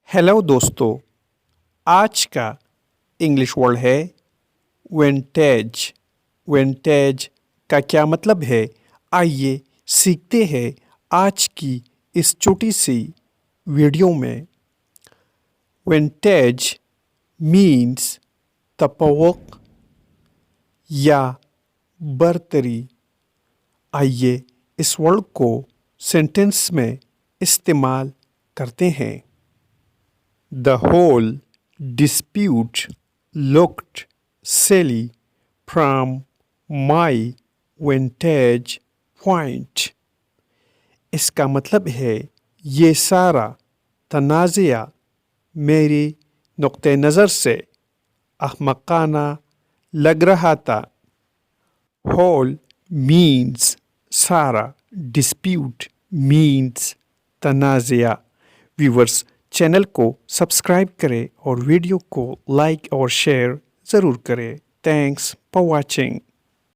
Hello दोस्तों, आज का इंग्लिश वर्ड है वेंटेज। वेंटेज का क्या मतलब है? आइए सीखते हैं आज की इस छोटी सी वीडियो में। वेंटेज मीन्स तपवक या बरतरी। आइए इस वर्ड को सेंटेंस में इस्तेमाल करते हैं। The whole dispute looked silly from my vantage point. इसका मतलब है ये सारा तनाज़ा मेरी नुक्ते नज़र से अहमकाना लग रहा था। Whole means सारा, dispute means तनाज़ा। व्यूवर्स, चैनल को सब्सक्राइब करें और वीडियो को लाइक और शेयर ज़रूर करें। Thanks for watching.